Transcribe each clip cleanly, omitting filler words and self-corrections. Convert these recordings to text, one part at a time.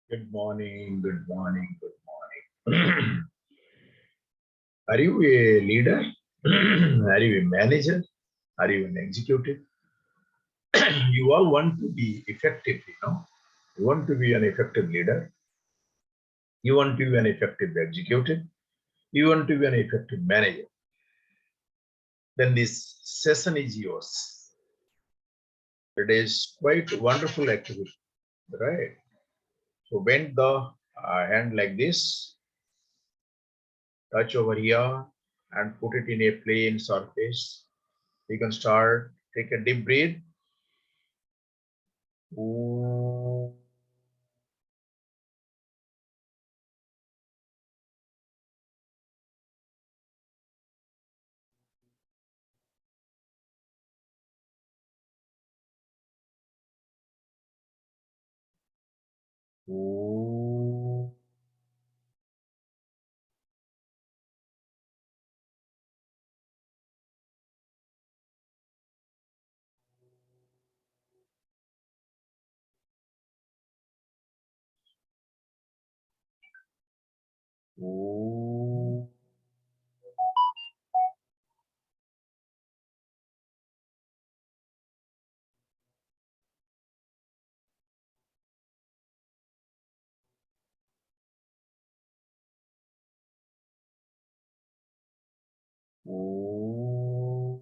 Good morning, good morning, good morning. Are you a leader? Are you a manager? Are you an executive? You all want to be effective, you know. You want to be an effective leader. You want to be an effective executive. You want to be an effective manager. Then this session is yours. It is quite wonderful activity, right? So bend the hand like this, touch over here, and put it in a plain surface. You can start, take a deep breath. Ooh. Ooh. Ooh. Ooh.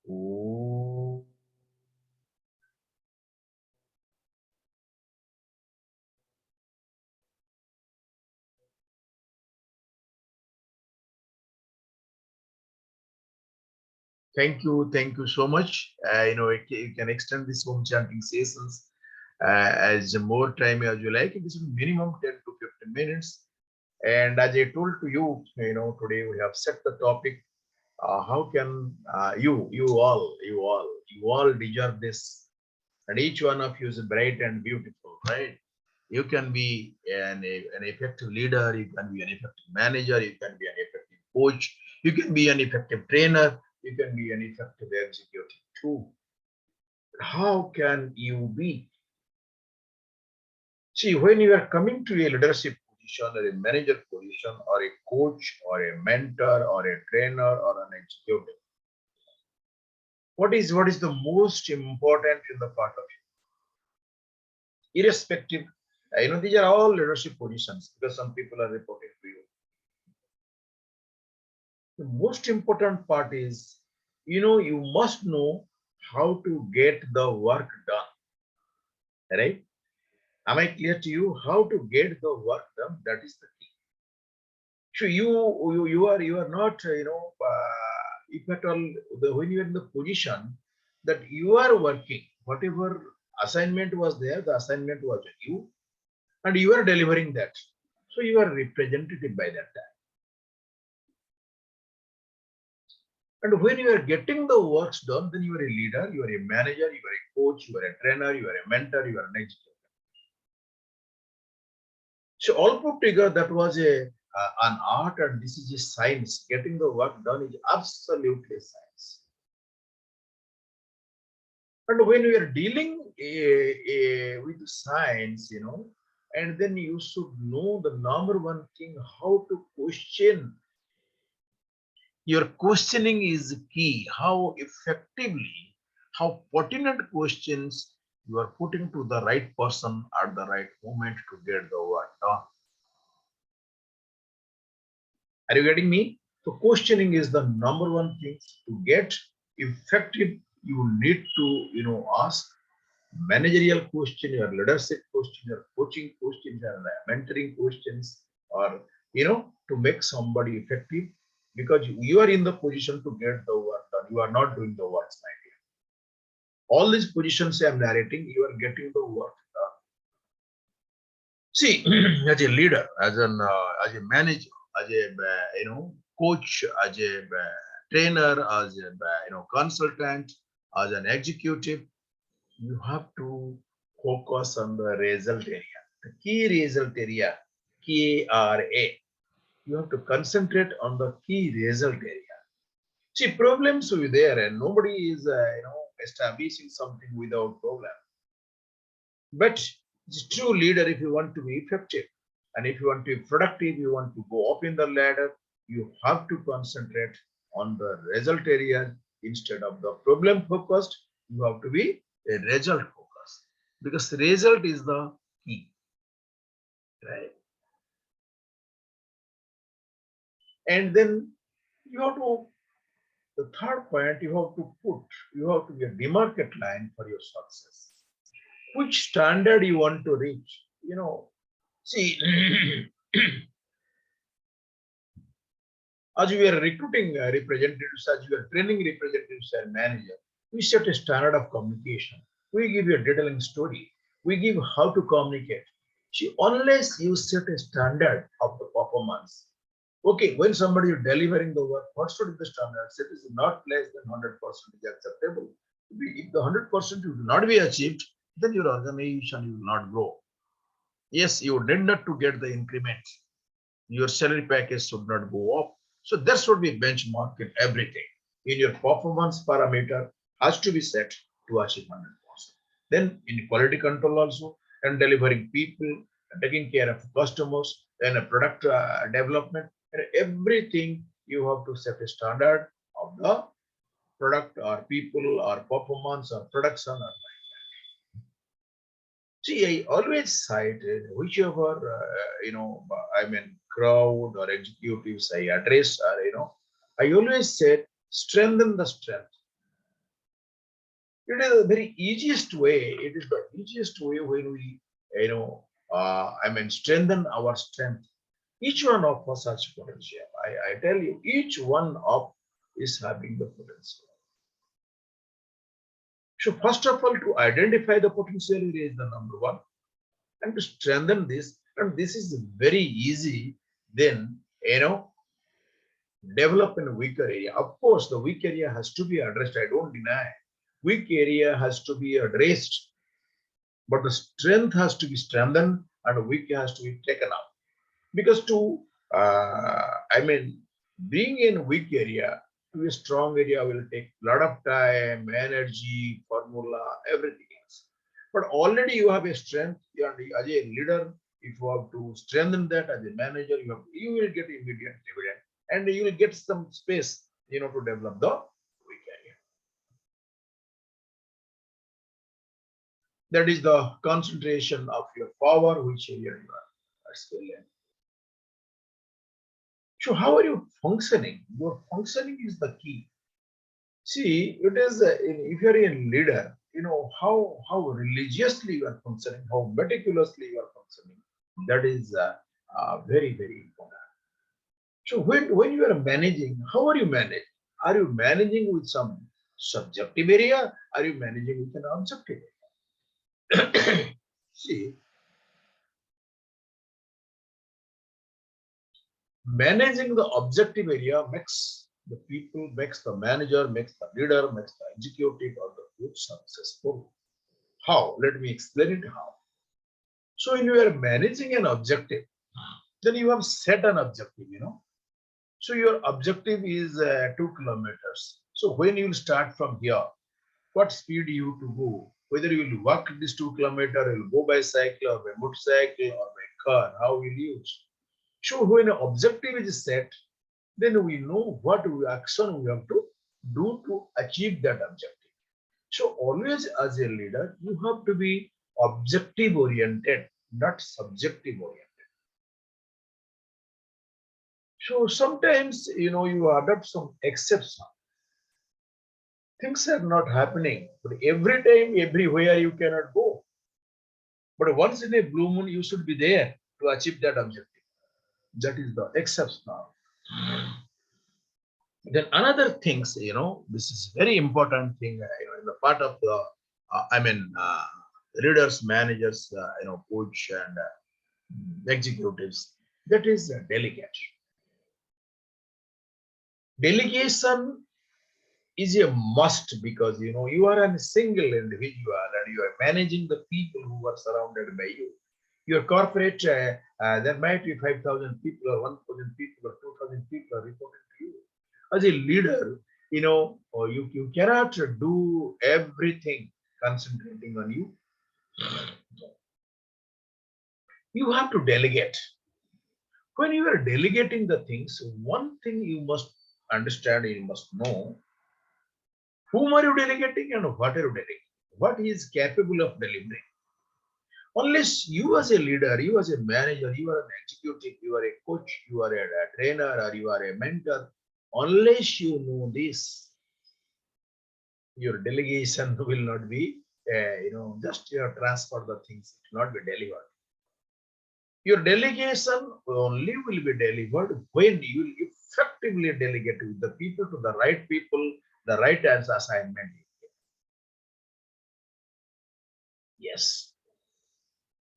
Ooh. Thank you so much. You can extend this home chanting sessions as more time as you like. This is minimum 10 to 15 minutes. And as I told to you, today we have set the topic. How can you all deserve this? And each one of you is bright and beautiful, right? You can be an effective leader, you can be an effective manager, you can be an effective coach, you can be an effective trainer, you can be an effective executive too. How can you be? See, when you are coming to a leadership position or a manager position or a coach or a mentor or a trainer or an executive, what is the most important in the part of you? Irrespective, these are all leadership positions because some people are reporting to you. The most important part is, you must know how to get the work done, right? Am I clear to you? How to get the work done? That is the key. So you are not, if at all, when you are in the position that you are working, whatever assignment was there, the assignment was with you, and you are delivering that. So you are representative by that time. And when you are getting the works done, then you are a leader, you are a manager, you are a coach, you are a trainer, you are a mentor, you are an executive. So all put together, that was an art, and this is a science. Getting the work done is absolutely science. And when we are dealing with science, and then you should know the number one thing, how to question. Your questioning is key. How effectively, how pertinent questions you are putting to the right person at the right moment to get the work done. Are you getting me? So questioning is the number one thing to get effective. You need to, ask managerial question, your leadership question, your coaching questions, your mentoring questions, or to make somebody effective because you are in the position to get the work done. You are not doing the works, my dear. All these positions I am narrating, you are getting the work done. See, as a leader, as a manager, as a coach, as a trainer, as a consultant, as an executive, you have to focus on the result area. the key result area, KRA. You have to concentrate on the key result area. See, problems will be there, and nobody is, establishing something without problem. But the true leader, if you want to be effective, and if you want to be productive, you want to go up in the ladder, you have to concentrate on the result area instead of the problem focused. You have to be a result focused because result is the key, right? And then you have to, the third point, you have to be a demarket line for your success. Which standard you want to reach? See, as we are recruiting representatives, as we are training representatives and manager, we set a standard of communication. We give you a detailing story. We give how to communicate. See, unless you set a standard of the performance, okay, when somebody is delivering the work, what should be the standard? It is not less than 100% is acceptable. If the 100% will not be achieved, then your organization will not grow. Yes, you need not to get the increment. Your salary package should not go up. So that should be benchmark in everything. In your performance parameter has to be set to achieve 100%. Then in quality control also, and delivering people, and taking care of customers, and a product development, and everything you have to set a standard of the product or people or performance or production or see, I always cited whichever crowd or executives I address, or I always said strengthen the strength. It is the very easiest way. It is the easiest way when we strengthen our strength. Each one of us has potential. I tell you, each one of is having the potential. So first of all, to identify the potential area is the number one. And to strengthen this, and this is very easy, then develop in a weaker area. Of course, the weak area has to be addressed. I don't deny. Weak area has to be addressed, but the strength has to be strengthened and weak has to be taken out. Because to being in weak area to a strong area will take a lot of time, energy, formula, everything else. But already you have a strength, and as a leader, if you have to strengthen that as a manager, you will get immediate dividend, and you will get some space, to develop the weak area. That is the concentration of your power, which area you are skilled in. So how are you functioning? Your functioning is the key. See, it is if you're a leader, how religiously you are functioning, how meticulously you are functioning. That is very, very important. So when you are managing, how are you managing? Are you managing with some subjective area? Are you managing with an objective area? See, managing the objective area makes the people, makes the manager, makes the leader, makes the executive or the group successful. How? Let me explain it how. So when you are managing an objective, then you have set an objective. So your objective is 2 kilometers. So when you will start from here, what speed you have to go? Whether you will walk this 2 kilometers, you will go by cycle or by motorcycle or by car, how will you use? So when an objective is set, then we know what action we have to do to achieve that objective. So always as a leader, you have to be objective oriented, not subjective oriented. So sometimes, you adopt some exception. Things are not happening, but every time, everywhere you cannot go. But once in a blue moon, you should be there to achieve that objective. That is the exception. Then another things, this is very important thing, in the part of the, leaders, managers, coach and executives. That is delegation. Delegation is a must because you are a single individual and you are managing the people who are surrounded by you. Your corporate, there might be 5,000 people or 1,000 people or 2,000 people are reporting to you. As a leader, or you cannot do everything concentrating on you. You have to delegate. When you are delegating the things, one thing you must understand, you must know whom are you delegating and what are you delegating? What he is capable of delivering. Unless you as a leader, you as a manager, you are an executive, you are a coach, you are a trainer, or you are a mentor, unless you know this, your delegation will not be, just transfer the things, it will not be delivered. Your delegation only will be delivered when you will effectively delegate with the people to the right people, the right as assignment. Yes.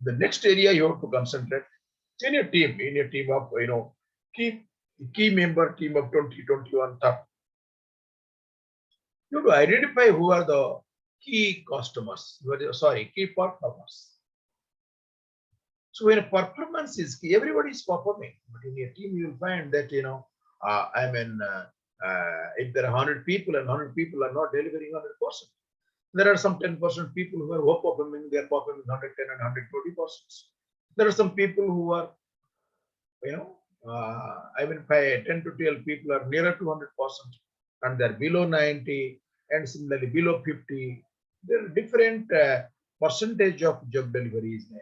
The next area you have to concentrate in a team of key member, team of 20, 21, you have to identify who are the key customers, key performers. So when a performance is key, everybody is performing, but in a team you will find that if there are 100 people and 100 people are not delivering 100%, there are some 10% people who are performing, they are performing 110 and 120%. There are some people who are, 10 to 12 people are nearer to 100% and they're below 90 and similarly below 50. There are different percentage of job deliveries there.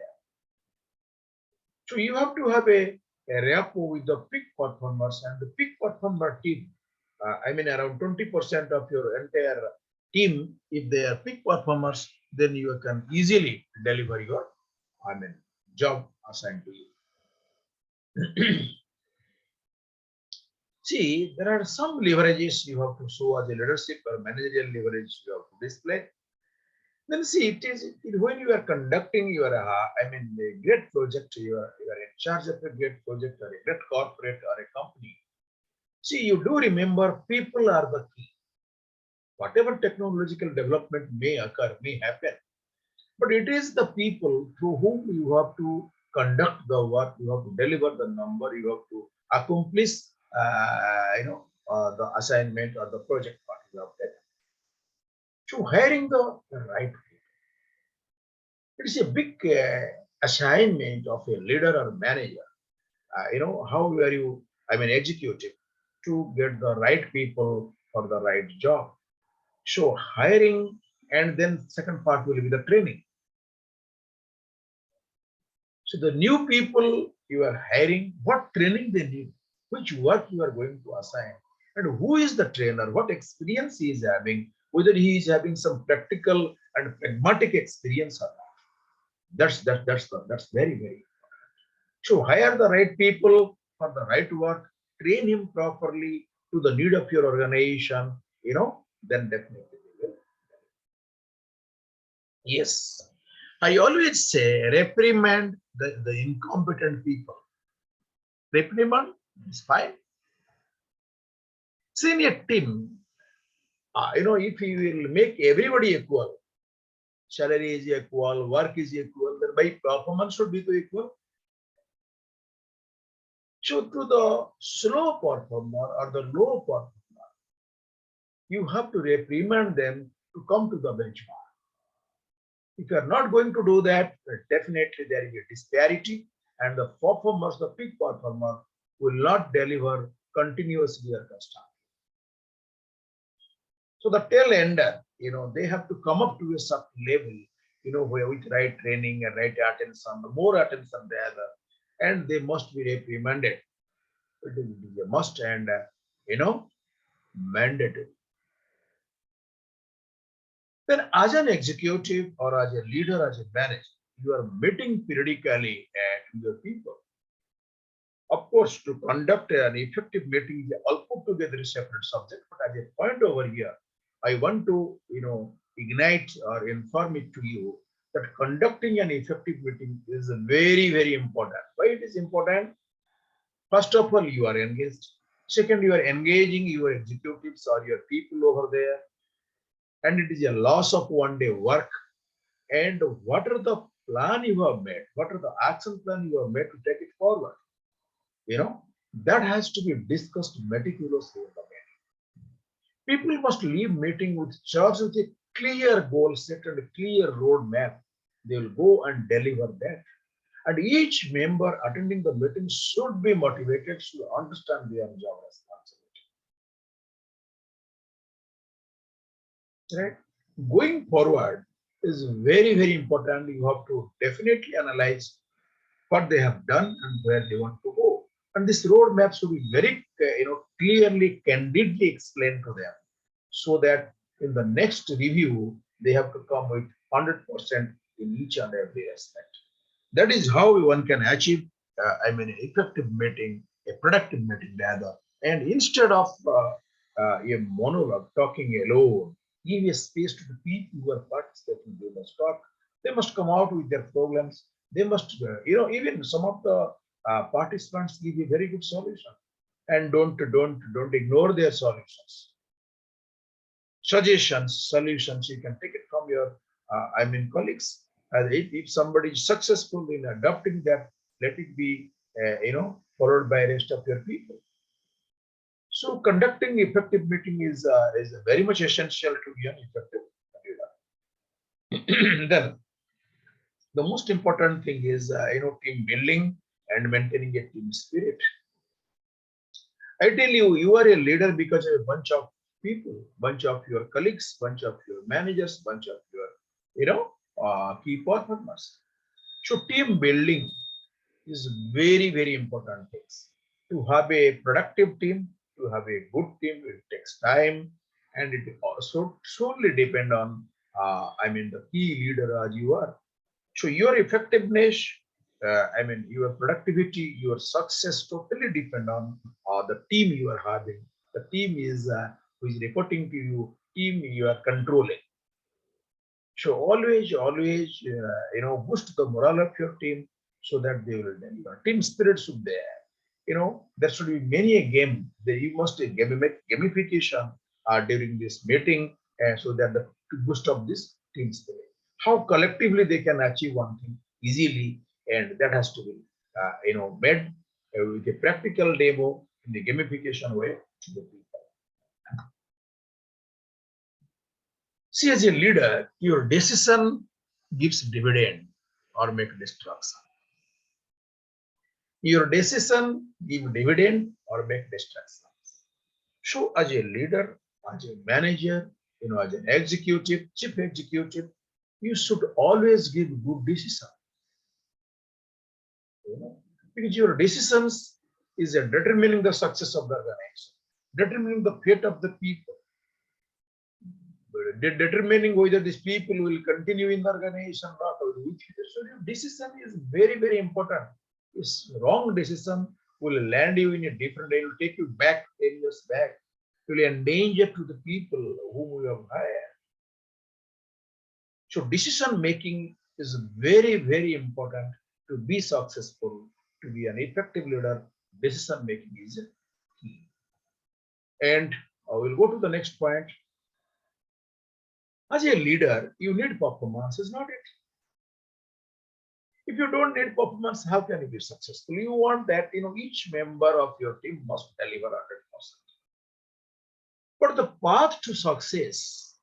So you have to have a rapport with the peak performers and the peak performer team. Around 20% of your entire team, if they are peak performers, then you can easily deliver your, job assigned to you. See, there are some leverages you have to show as a leadership or managerial leverage you have to display. Then see, when you are conducting your, a great project, you are in charge of a great project or a great corporate or a company. See, you do remember people are the key. Whatever technological development may occur, may happen, but it is the people through whom you have to conduct the work, you have to deliver the number, you have to accomplish, the assignment or the project part you have taken. So hiring the right people, it is a big assignment of a leader or manager. How are you, executive, to get the right people for the right job. So hiring, and then second part will be the training. So the new people you are hiring, what training they need, which work you are going to assign, and who is the trainer, what experience he is having, whether he is having some practical and pragmatic experience or not. That's very, very important. So hire the right people for the right work, train him properly to the need of your organization, then definitely they will. Yes. I always say reprimand the incompetent people. Reprimand is fine. See, in a team, if you will make everybody equal, salary is equal, work is equal, then by performance should be equal. So to the slow performer or the low performer, you have to reprimand them to come to the benchmark. If you are not going to do that, definitely there is a disparity and the performers, the peak performer, will not deliver continuously or constantly. So the tail ender, they have to come up to a certain level, where with right training and right attention, more attention than the other, and they must be reprimanded. It is a must and, mandatory. Then as an executive or as a leader, as a manager, you are meeting periodically with your people. Of course, to conduct an effective meeting, they all put together a separate subject. But as a point over here, I want to, ignite or inform it to you that conducting an effective meeting is very, very important. Why it is important? First of all, you are engaged. Second, you are engaging your executives or your people over there. And it is a loss of one day work. And what are the plan you have made? What are the action plan you have made to take it forward? That has to be discussed meticulously in the meeting. People must leave meeting with charged with a clear goal set and a clear roadmap. They will go and deliver that. And each member attending the meeting should be motivated to understand their job responsibility. Right? Going forward is very, very important. You have to definitely analyze what they have done and where they want to go. And this roadmap should be very, clearly, candidly explained to them, so that in the next review they have to come with 100% in each and every aspect. That is how one can achieve, an effective meeting, a productive meeting rather. And instead of a monologue, talking alone, give a space to the people who are participating. They must talk. They must come out with their problems. They must, even some of the participants give a very good solution, and don't ignore their solutions. Suggestions, solutions. You can take it from your, colleagues. If somebody is successful in adopting that, let it be, followed by rest of your people. So conducting effective meeting is very much essential to be an effective leader. Then the most important thing is, team building and maintaining a team spirit. I tell you, you are a leader because of a bunch of people, bunch of your colleagues, bunch of your managers, bunch of your, key performers. So team building is very, very important things. To have a productive team, to have a good team, it takes time, and it also solely depend on, the key leader as you are. So your effectiveness, your productivity, your success totally depend on the team you are having. The team is who is reporting to you, team you are controlling. So always, boost the morale of your team so that they will deliver. Team spirit should there. There should be many a game. You must gamification during this meeting, so that to boost up this team spirit. How collectively they can achieve one thing easily, and that has to be, made with a practical demo in the gamification way to the people. See, as a leader, your decision gives dividend or make destruction. Your decision give dividend or make destruction. So, as a leader, as a manager, as an executive, chief executive, you should always give good decision. Because your decisions is determining the success of the organization, determining the fate of the people, determining whether these people will continue in the organization or not. So your decision is very, very important. This wrong decision will land you in a different, it will take you back 10 years back. It will endanger to the people whom you have hired. So decision making is very, very important to be successful, to be an effective leader. Decision making is key. And I will go to the next point. As a leader, you need performance, is not it? If you don't need performance, how can you be successful? You want that, each member of your team must deliver 100%. But the path to success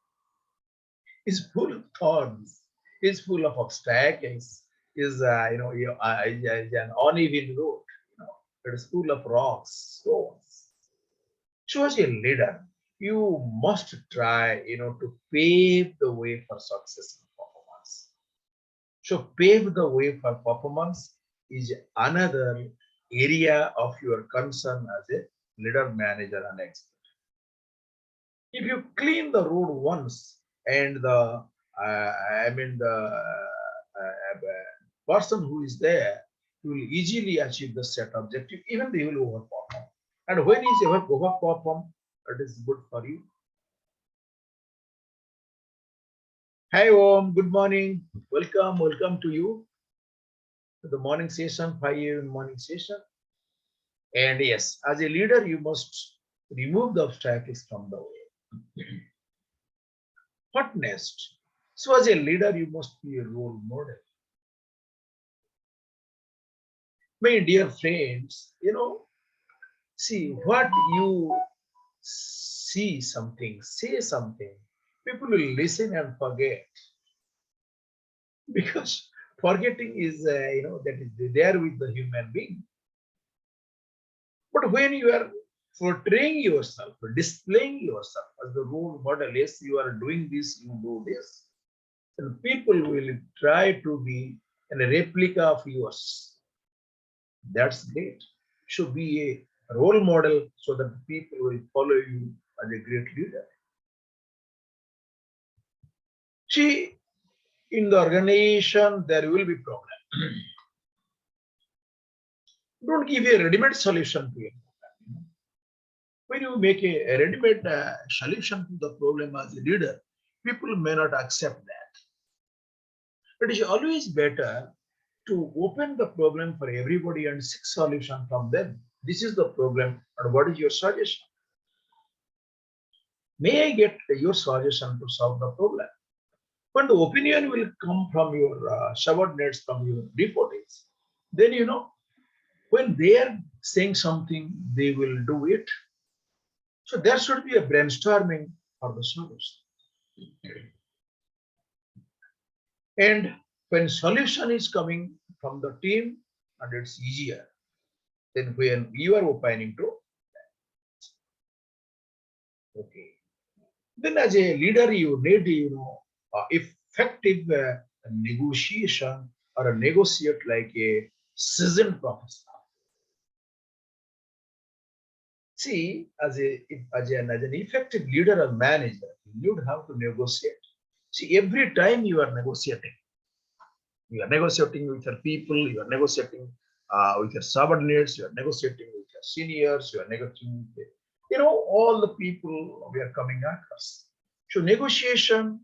is full of thorns, is full of obstacles, is, is an uneven road. It is full of rocks, stones. So as a leader, you must try, to pave the way for success and performance. So pave the way for performance is another area of your concern as a leader, manager, and expert. If you clean the road once, and the person who is there will easily achieve the set objective, even they will overperform. And when is overperform, it is good for you. Hi Om, good morning. Welcome to you to the morning session, 5 a.m. morning session. And yes, as a leader, you must remove the obstacles from the way. What next? So as a leader, you must be a role model. My dear friends, see what you see something, say something. People will listen and forget because forgetting is, that is there with the human being. But when you are portraying yourself, displaying yourself as the role model, yes, you are doing this, you do this, and people will try to be a replica of yours. That's great. Should be a role model so that people will follow you as a great leader. See, in the organization, there will be problem. Don't give a ready-made solution to it. When you make a ready-made solution to the problem as a leader, people may not accept that. It is always better to open the problem for everybody and seek solution from them. This is the problem, and what is your suggestion? May I get your suggestion to solve the problem? When the opinion will come from your subordinates, from your reportees, then when they are saying something, they will do it. So there should be a brainstorming for the solution. And when solution is coming from the team, and it's easier than when you are opining to. Okay. Then as a leader, you need, effective negotiation or a negotiate like a seasoned professional. See, as an effective leader or manager, you would have to negotiate. See, every time you are negotiating with your people, you are negotiating with your subordinates, you are negotiating with your seniors, you are negotiating with, all the people we are coming across. So negotiation,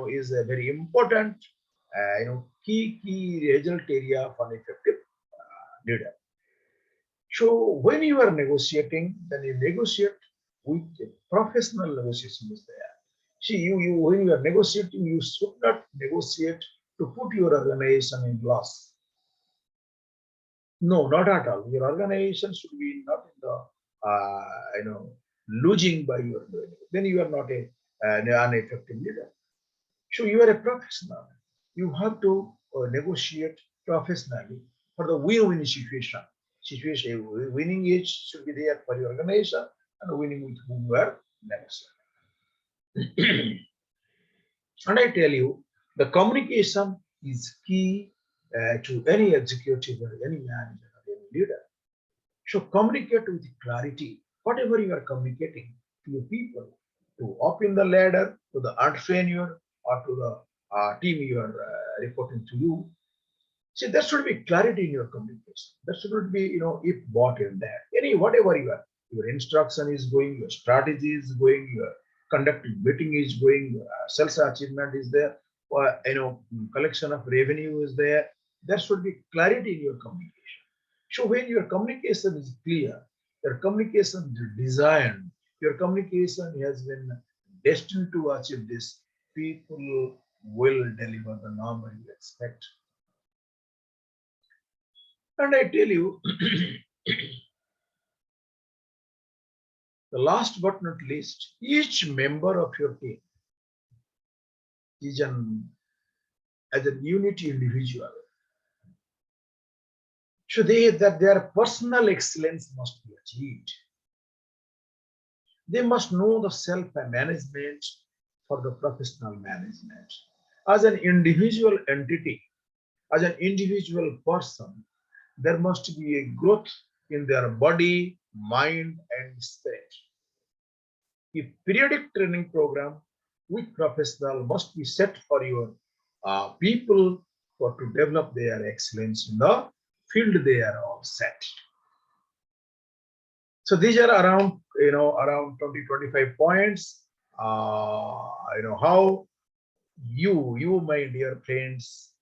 is a very important, key result area for an effective leader. So when you are negotiating, then you negotiate with a professional negotiation is there. See, you when you are negotiating, you should not negotiate to put your organization in loss. No, not at all. Your organization should be not in the losing by your doing. Then you are not an effective leader. So you are a professional. You have to negotiate professionally for the win-win situation. Winning each should be there for your organization and winning with whom you are negotiating. And I tell you, the communication is key to any executive or any manager or any leader. So communicate with clarity. Whatever you are communicating to your people, to up in the ladder, to the entrepreneur, or to the team you are reporting to you. See, there should be clarity in your communication. There should not be, if, what, and that. Whatever your instruction is going, your strategy is going, your conducting meeting is going, your sales achievement is there, or collection of revenue is there. There should be clarity in your communication. So when your communication is clear, your communication is designed, your communication has been destined to achieve this, people will deliver the number you expect. And I tell you, the last but not least, each member of your team is as a unity individual. So that their personal excellence must be achieved. They must know the self-management for the professional management. As an individual entity, as an individual person, there must be a growth in their body, mind, and spirit. A periodic training program with professional must be set for your people for to develop their excellence in the field they are all set. So these are around 20, 25 points. How my dear friends,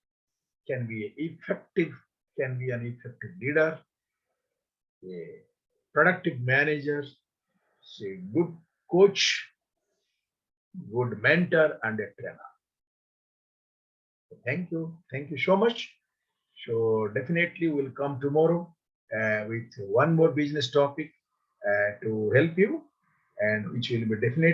can be effective, can be an effective leader, a productive manager, a good coach, good mentor, and a trainer. Thank you. Thank you so much. So definitely we'll come tomorrow with one more business topic to help you, and which will be definitely